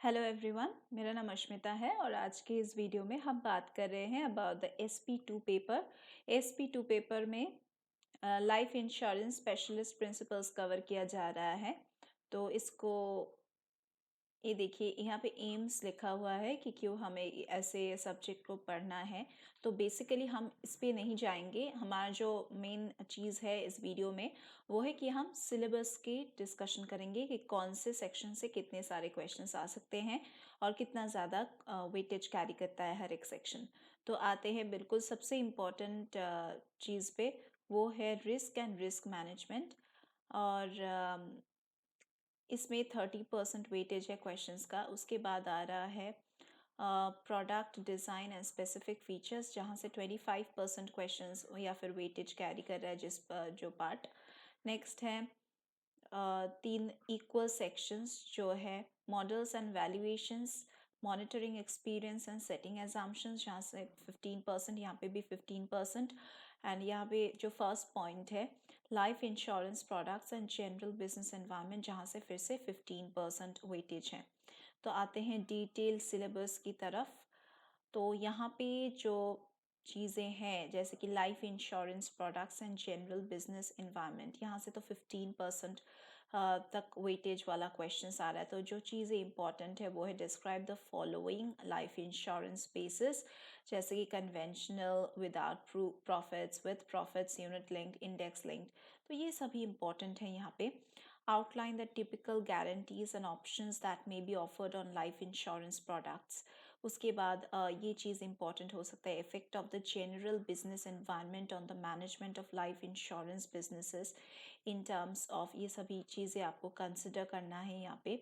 Hello everyone, मेरा नाम अश्मिता है और आज के इस वीडियो में हम बात कर रहे हैं about the SP2 paper. SP2 paper में life insurance specialist principles cover किया जा रहा है। तो इसको ये देखिए, यहाँ पे एम्स लिखा हुआ है कि क्यों हमें ऐसे सब्जेक्ट को पढ़ना है। तो बेसिकली हम इस पे नहीं जाएंगे। हमारा जो मेन चीज़ है इस वीडियो में वो है कि हम सिलेबस की डिस्कशन करेंगे कि कौन से सेक्शन से कितने सारे क्वेश्चंस आ सकते हैं और कितना ज़्यादा वेटेज कैरी करता है हर एक सेक्शन। तो आते हैं बिल्कुल सबसे इम्पोर्टेंट चीज़ पे, वो है रिस्क एंड रिस्क मैनेजमेंट। और इसमें 30% वेटेज है क्वेश्चंस का। उसके बाद आ रहा है product design and specific features, जहाँ से 25% क्वेश्चंस या फिर वेटेज कैरी कर रहा है जो पार्ट। नेक्स्ट है 3 इक्वल सेक्शंस जो है models and valuations, monitoring experience and setting exemptions, जहाँ से 15%, यहाँ पे भी 15%। एंड यहाँ पे जो फर्स्ट पॉइंट है life insurance products and general business environment, जहाँ से फिर से 15% वेटेज है। तो आते हैं डिटेल सिलेबस की तरफ। तो यहाँ पे जो चीज़ें हैं जैसे कि life insurance products and general business environment, यहाँ से तो 15% तक वेटेज वाला क्वेश्चन आ रहा है। तो जो चीज़ें इंपॉर्टेंट है वो है describe the following life insurance basis, जैसे कि conventional, without profits, with profits, unit linked, index linked. तो ये सभी इंपॉर्टेंट है यहाँ पे। Outline the typical guarantees and options that may be offered on life insurance products. उसके बाद ये चीज़ इंपॉर्टेंट हो सकता है, effect of the general business environment on the management of life insurance businesses in terms of, ये सभी चीज़ें आपको कंसिडर करना है यहाँ पे।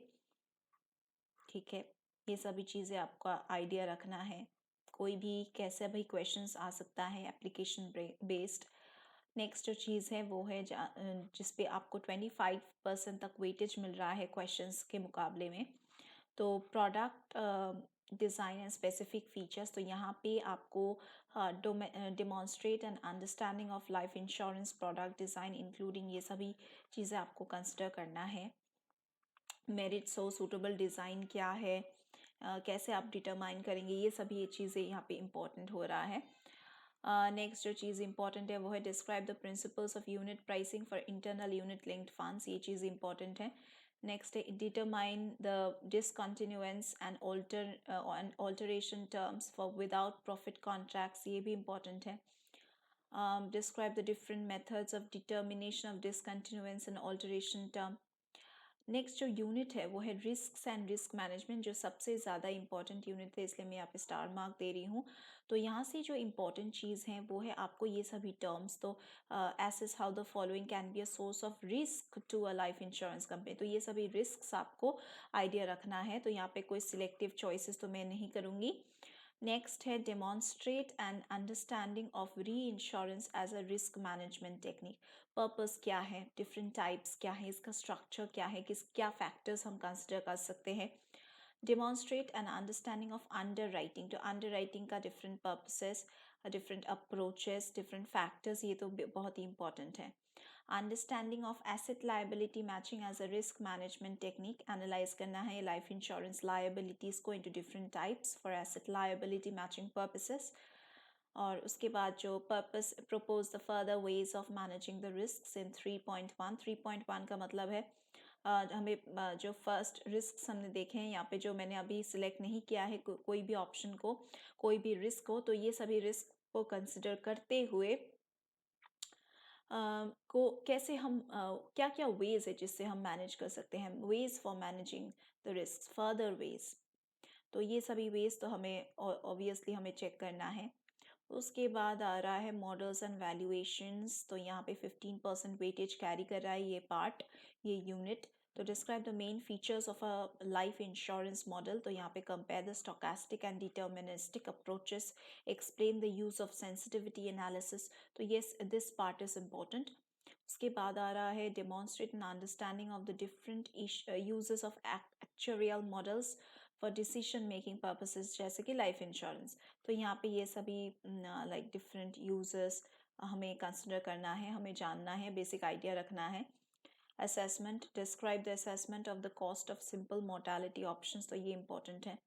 ठीक है, ये सभी चीज़ें आपका आइडिया रखना है। कोई भी कैसे भी क्वेश्चंस आ सकता है एप्लीकेशन बेस्ड। नेक्स्ट जो चीज़ है वो है जिस पे आपको 25% तक वेटेज मिल रहा है क्वेश्चंस के मुकाबले में। तो product design and specific features, तो यहाँ पे आपको demonstrate and understanding of life insurance product design including, ये सभी चीज़ें आपको कंसिडर करना है। मेरिट्स हो, सूटेबल डिज़ाइन क्या है, कैसे आप डिटरमाइन करेंगे, ये सभी ये चीज़ें यहाँ पे इम्पोर्टेंट हो रहा है। नेक्स्ट जो चीज़ इंपॉर्टेंट है वो है describe the principles of unit pricing for internal unit linked funds, ये चीज़ इंपॉर्टेंट है। नेक्स्ट है determine the discontinuance and alteration terms for without profit contracts, ये भी इंपॉर्टेंट है। Describe the different methods of determination of discontinuance and alteration term. Next जो unit है वो है रिस्क एंड रिस्क मैनेजमेंट, जो सबसे ज़्यादा इंपॉर्टेंट यूनिट है, इसलिए मैं यहाँ पे स्टार मार्क दे रही हूँ। तो यहाँ से जो इंपॉर्टेंट चीज़ है वो है आपको ये सभी टर्म्स, तो assess how the following can be a source of risk to a life insurance company, तो ये सभी रिस्क आपको आइडिया रखना है। तो यहाँ पे कोई सिलेक्टिव चॉइसेस तो मैं नहीं करूँगी। नेक्स्ट है demonstrate and understanding of reinsurance as a risk management technique. Purpose क्या है, डिफरेंट टाइप्स क्या है, इसका स्ट्रक्चर क्या है, किस क्या फैक्टर्स हम कंसिडर कर सकते हैं। Demonstrate an understanding of underwriting, तो अंडर राइटिंग का different purposes, different approaches, different factors, ये तो बहुत ही इंपॉर्टेंट है। Understanding of asset liability matching as a risk management technique, analyse करना है लाइफ इंश्योरेंस लायबिलिटीज को into different types for asset liability matching purposes. और उसके बाद जो purpose propose the further ways of managing the risk in 3.1। 3.1 का मतलब है हमें जो फर्स्ट रिस्क हमने देखे हैं यहाँ पे, जो मैंने अभी सिलेक्ट नहीं किया है कोई भी ऑप्शन को, कोई भी रिस्क हो, तो ये सभी रिस्क को कंसिडर करते हुए को कैसे हम क्या क्या वेज है जिससे हम मैनेज कर सकते हैं, ways for managing the risk, further ways. तो ये सभी वेज तो हमें ऑब्वियसली हमें चेक करना है। उसके बाद आ रहा है मॉडल्स एंड वैल्यूएशंस, तो यहाँ पे 15% वेटेज कैरी कर रहा है ये पार्ट, ये यूनिट। तो describe the main features of a life insurance model, तो यहाँ पे compare the stochastic and deterministic approaches, explain the use of sensitivity analysis, तो yes this part is important. उसके बाद आ रहा है demonstrate an understanding of the different uses of actuarial models for decision making purposes, जैसे कि life insurance. तो यहाँ पे ये सभी लाइक डिफरेंट यूजर्स हमें कंसिडर करना है, हमें जानना है, बेसिक आइडिया रखना है। Assessment, describe the assessment of the cost of simple mortality options, तो ये इंपॉर्टेंट है।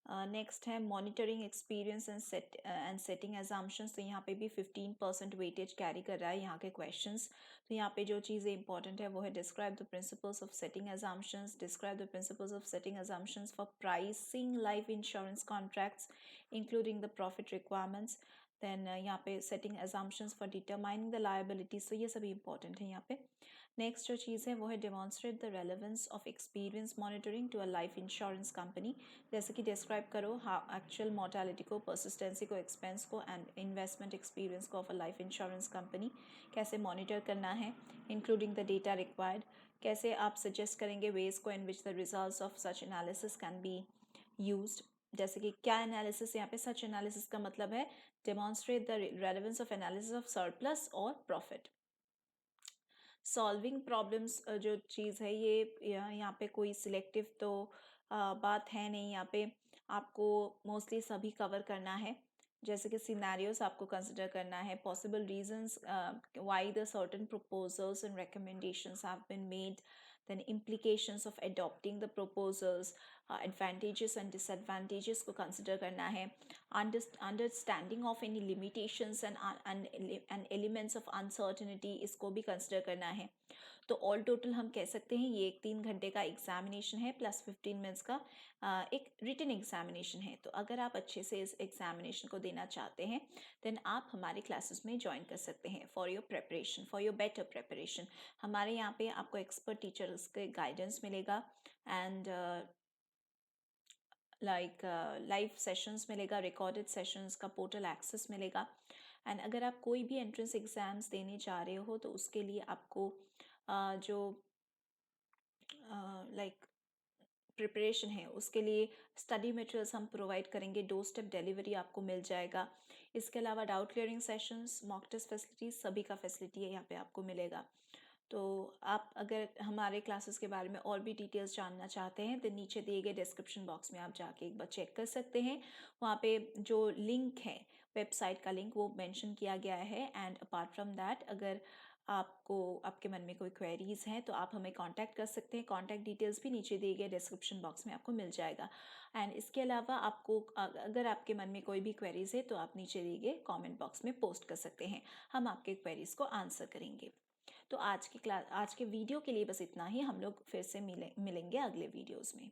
नेक्स्ट है monitoring experience and setting assumptions, तो यहाँ पे भी 15% वेटेज कैरी कर रहा है यहाँ के क्वेश्चंस। तो यहाँ पे जो चीज़ें इंपॉर्टेंट है वो है describe the principles of setting assumptions, describe the principles of setting assumptions for pricing life insurance contracts including the profit requirements. Then यहाँ पे setting assumptions for determining the liabilities, तो ये सभी इंपॉर्टेंट है यहाँ पे। नेक्स्ट जो चीज़ है वो है demonstrate the relevance of experience monitoring to a life insurance company, जैसे कि डिस्क्राइब करो हाँ एक्चुअल मोर्टालिटी को, परसिस्टेंसी को, एक्सपेंस को एंड इन्वेस्टमेंट एक्सपीरियंस को of a life insurance company, कैसे मॉनिटर करना है, इंक्लूडिंग द डेटा रिक्वायर्ड, कैसे आप सजेस्ट करेंगे वेज को in which the results of such analysis can be used, जैसे कि क्या एनालिसिस, यहाँ पे सच एनालिसिस का मतलब है demonstrate the relevance of analysis of surplus और प्रॉफिट। सॉल्विंग प्रॉब्लम्स जो चीज़ है ये यहाँ पे कोई सिलेक्टिव तो बात है नहीं, यहाँ पे आपको मोस्टली सभी कवर करना है, जैसे कि सिनेरियोस आपको कंसिडर करना है, possible reasons why the certain proposals and recommendations have been made, then implications of adopting the proposals, advantages and disadvantages को consider करना है, understanding of any limitations and elements of uncertainty इसको भी consider करना है। तो ऑल टोटल हम कह सकते हैं ये एक 3 घंटे का एग्जामिनेशन है प्लस 15 मिनट्स का एक रिटन एग्जामिनेशन है। तो अगर आप अच्छे से इस एग्जामिनेशन को देना चाहते हैं देन आप हमारे क्लासेस में ज्वाइन कर सकते हैं for your preparation, for your better preparation. हमारे यहाँ पे आपको एक्सपर्ट टीचर्स के गाइडेंस मिलेगा एंड लाइव सेशंस मिलेगा, रिकॉर्डेड सेशंस का पोर्टल एक्सेस मिलेगा। एंड अगर आप कोई भी एंट्रेंस एग्ज़ाम्स देने जा रहे हो तो उसके लिए आपको जो प्रिपरेशन है उसके लिए स्टडी मटेरियल्स हम प्रोवाइड करेंगे, डोर स्टेप डिलीवरी आपको मिल जाएगा। इसके अलावा doubt clearing sessions, mock test facilities, सभी का फैसिलिटी है यहाँ पे आपको मिलेगा। तो आप अगर हमारे क्लासेस के बारे में और भी डिटेल्स जानना चाहते हैं तो नीचे दिए गए डिस्क्रिप्शन बॉक्स में आप जाके एक बार चेक कर सकते हैं, वहाँ पे जो लिंक है वेबसाइट का लिंक वो मेंशन किया गया है। एंड अपार्ट फ्रॉम दैट अगर आपको आपके मन में कोई क्वेरीज हैं तो आप हमें कांटेक्ट कर सकते हैं, कांटेक्ट डिटेल्स भी नीचे दिए गए डिस्क्रिप्शन बॉक्स में आपको मिल जाएगा। एंड इसके अलावा आपको अगर आपके मन में कोई भी क्वेरीज है तो आप नीचे दिए गए कमेंट बॉक्स में पोस्ट कर सकते हैं, हम आपके क्वेरीज को आंसर करेंगे। तो आज के वीडियो के लिए बस इतना ही, हम लोग फिर से मिलेंगे अगले वीडियोज़ में।